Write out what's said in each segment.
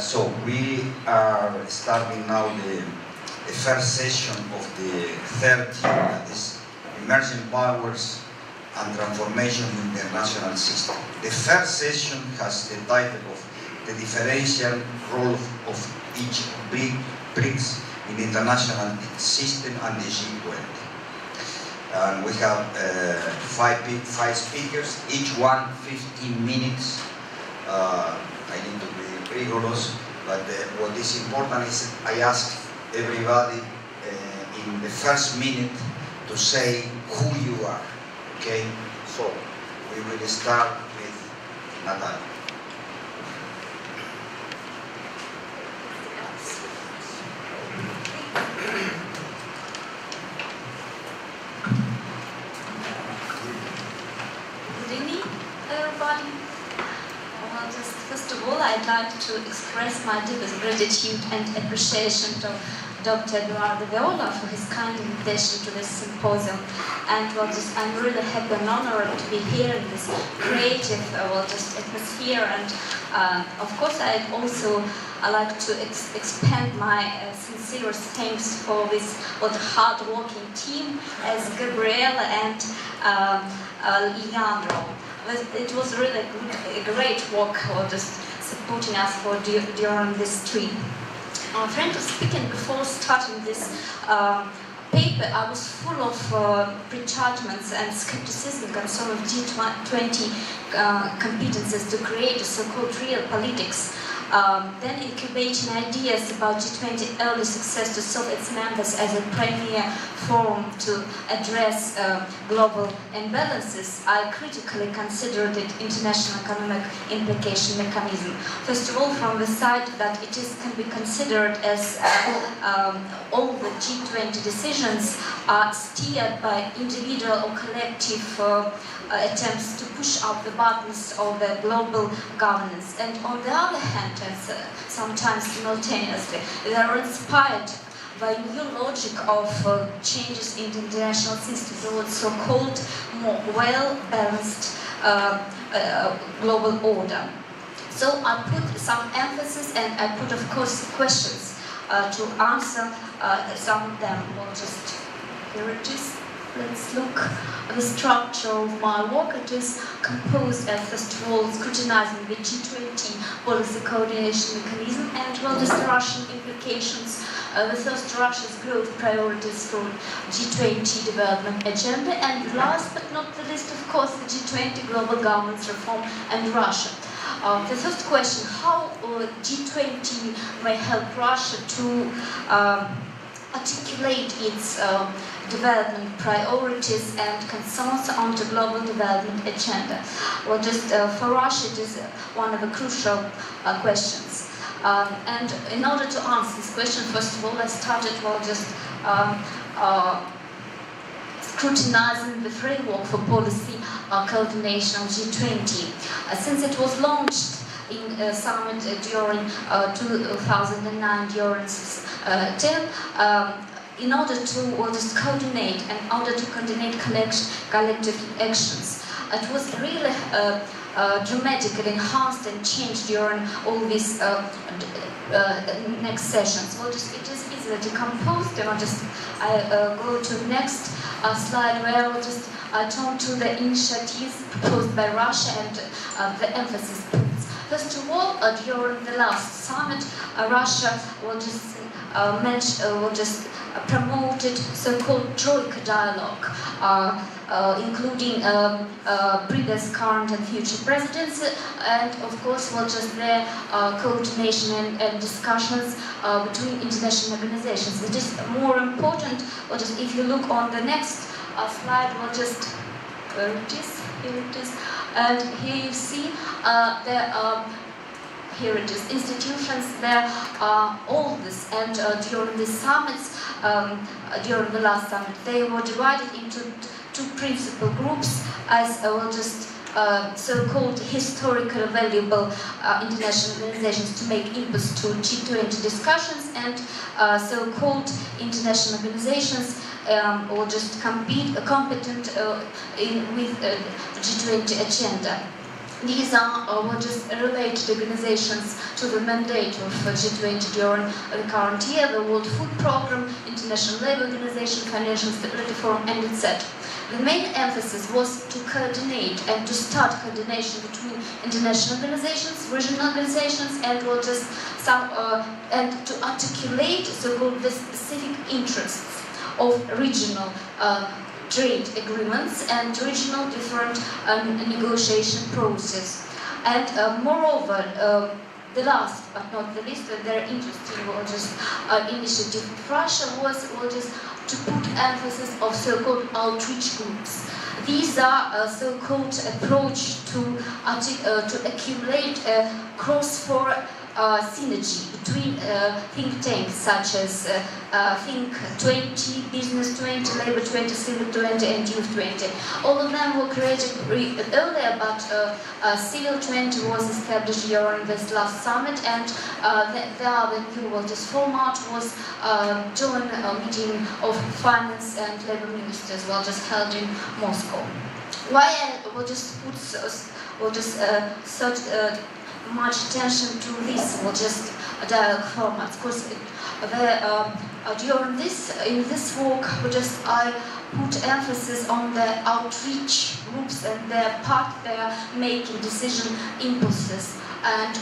So we are starting now the first session of the third team, that is Emerging Powers and Transformation in the International System. The first session has the title of the differential role of each BRICS in the international system and the G20. And we have five speakers, each one 15 minutes. I need to be rigorous, but what is important is I ask everybody in the first minute to say who you are, okay? So we will start with Natalia. Good evening, everybody. Well, just first of all, I'd like to express my deepest gratitude and appreciation to Dr. Eduardo Viola for his kind invitation to this symposium. And I'm really happy and honored to be here in this creative atmosphere. And of course, I'd also like to expand my sincerest thanks for this hard-working team as Gabriele and Leandro. It was really a great work just supporting us during this trip. Frankly speaking, before starting this paper, I was full of prejudgments and skepticism concerning G20 competences to create a so-called real politics. Then incubating ideas about G20 early success to serve its members as a premier forum to address global imbalances, I critically considered it international economic implication mechanism. First of all, from the side that it can be considered as all the G20 decisions are steered by individual or collective attempts to push up the buttons of the global governance. And on the other hand, and sometimes simultaneously, they are inspired by new logic of changes in the international system towards so-called more well-balanced global order. So I put some emphasis and I put, of course, questions to answer some of them. Well, just here it is. Let's look at the structure of my work. It is composed as, first of all, scrutinizing the G20 policy coordination mechanism and, well, just the Russian implications. The first, Russia's growth priorities for G20 development agenda, and last but not the least, of course, the G20 global governance reform and Russia. The first question, how G20 may help Russia to articulate its development priorities and concerns on the global development agenda. Well, just for Russia, it is one of the crucial questions. And in order to answer this question, first of all, I started scrutinizing the framework for policy coordination of G20. Since it was launched in a summit during 2009 during TEMA, in order to coordinate collective actions. It was really dramatically enhanced and changed during all these next sessions. Well, it is easily decomposed, and I go to the next slide where I turn to the initiatives proposed by Russia and the emphasis points. First of all, during the last summit, Russia promoted so-called Troika dialogue, including previous, current and future presidents, and of course their coordination and discussions between international organizations. It is more important, if you look on the next slide, where it is, here it is, and here you see here it is, institutions, there are all this, and during the summits, during the last summit, they were divided into two principal groups as so-called historically valuable international organizations to make inputs to G20 discussions, and so-called international organizations competent with the G20 agenda. These are just related organizations to the mandate of G20 during the current year, the World Food Programme, International Labour Organization, Financial Stability Forum, and etc. The main emphasis was to coordinate and to start coordination between international organizations, regional organizations, and and to articulate so-called the specific interests of regional trade agreements and regional different negotiation process. And moreover, the last but not the least, very interesting initiative of Russia was just to put emphasis of so-called outreach groups. These are so-called approach to accumulate a cross-forum synergy between think tanks such as Think 20, Business 20, Labor 20, Civil 20, and Youth 20. All of them were created earlier, but Civil 20 was established during this last summit, and the other new format was joint meeting of finance and labor ministers, just held in Moscow. Why I will just put such much attention to this dialogue format? Because during in this work, I put emphasis on the outreach groups and their part they are making decision impulses. And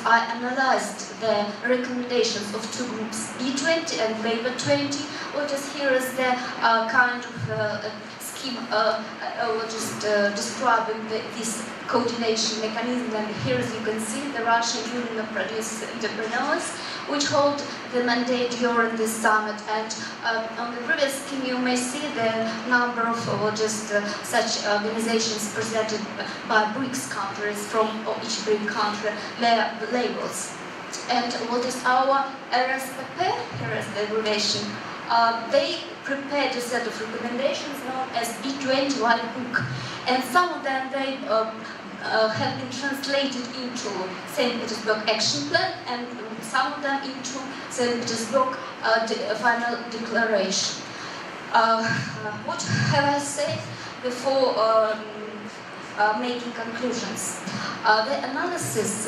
I analyzed the recommendations of two groups, B20 and Labor 20. Here is the kind of scheme describing this coordination mechanism. And here, as you can see, the Russian Union of Producers and Entrepreneurs, which hold the mandate during this summit. And on the previous scheme, you may see the number of such organizations presented by BRICS countries from each BRIC country, their labels. And what is our RSPP? Here is the abbreviation. They prepared a set of recommendations known as B20 One Book, and some of them they have been translated into St. Petersburg Action Plan, and some of them into St. Petersburg Final Declaration. What have I said before making conclusions? The analysis,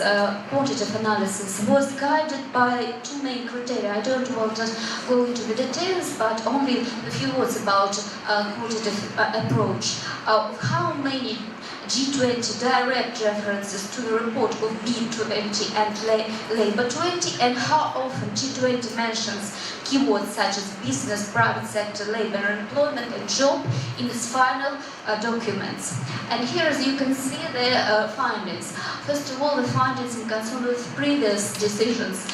quantitative analysis, was guided by two main criteria. I don't want to go into the details, but only a few words about quantitative approach. How many G20 direct references to the report of B20 and Labor 20, and how often G20 mentions keywords such as business, private sector, labor, employment, and job in its final documents. And here, as you can see, the findings. First of all, the findings in concern with previous decisions,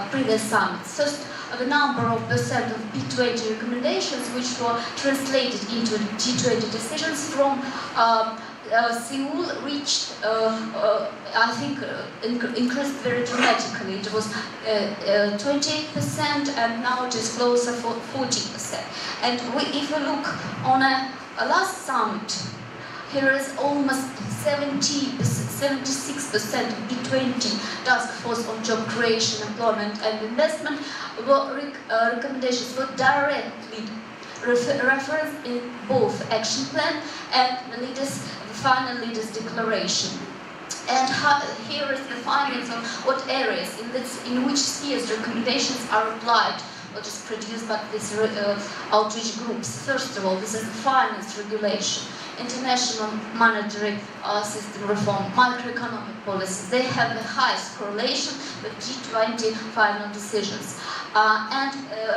previous summits. First, the number of percent of B20 recommendations which were translated into G20 decisions from Seoul reached, I think, increased very dramatically. It was 28%, and now it is closer for 40%. And if we look on a last summit, here is almost 76% of B20 task force on job creation, employment, and investment recommendations were directly referenced in both action plan and the final leaders declaration. And here is the findings on what areas, in which spheres recommendations are applied or just produced by these outreach groups. First of all, this is the finance regulation, international monetary system reform, macroeconomic policies. They have the highest correlation with G20 final decisions.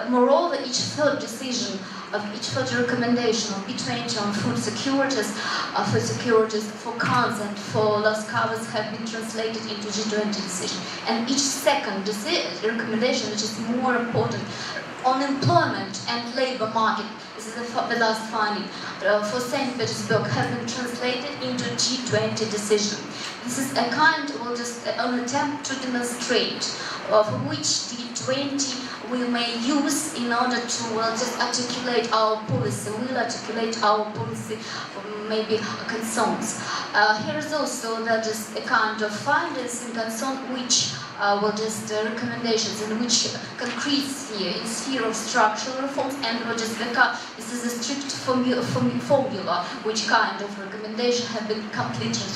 Moreover, each third decision of each third recommendation of B20 on food securities, for cans and for loss covers have been translated into G20 decision. And each second recommendation, which is more important, on employment and labor market, this is the last finding, for St. Petersburg have been translated into G20 decision. This is a kind of an attempt to demonstrate for which G20 we may use in order to articulate our policy. We'll articulate our policy, maybe concerns. Here is also that is a kind of findings in concern which were just recommendations in which concrete sphere, in sphere of structural reforms, and were just this is a strict formula which kind of recommendation have been completely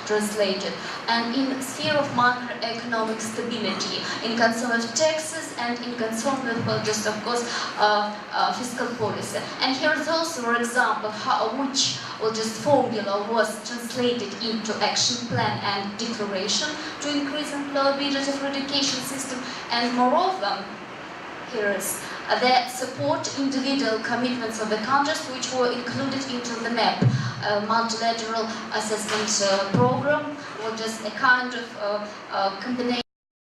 translated. And in sphere of macroeconomic stability, in concern of taxes and in concern with, well, just of course, fiscal policy. And here is also an example which, well, just formula was translated into action plan and declaration to increase employability for education system. And moreover, here is the support individual commitments of the countries which were included into the MAP, multilateral assessment program, or just a kind of combination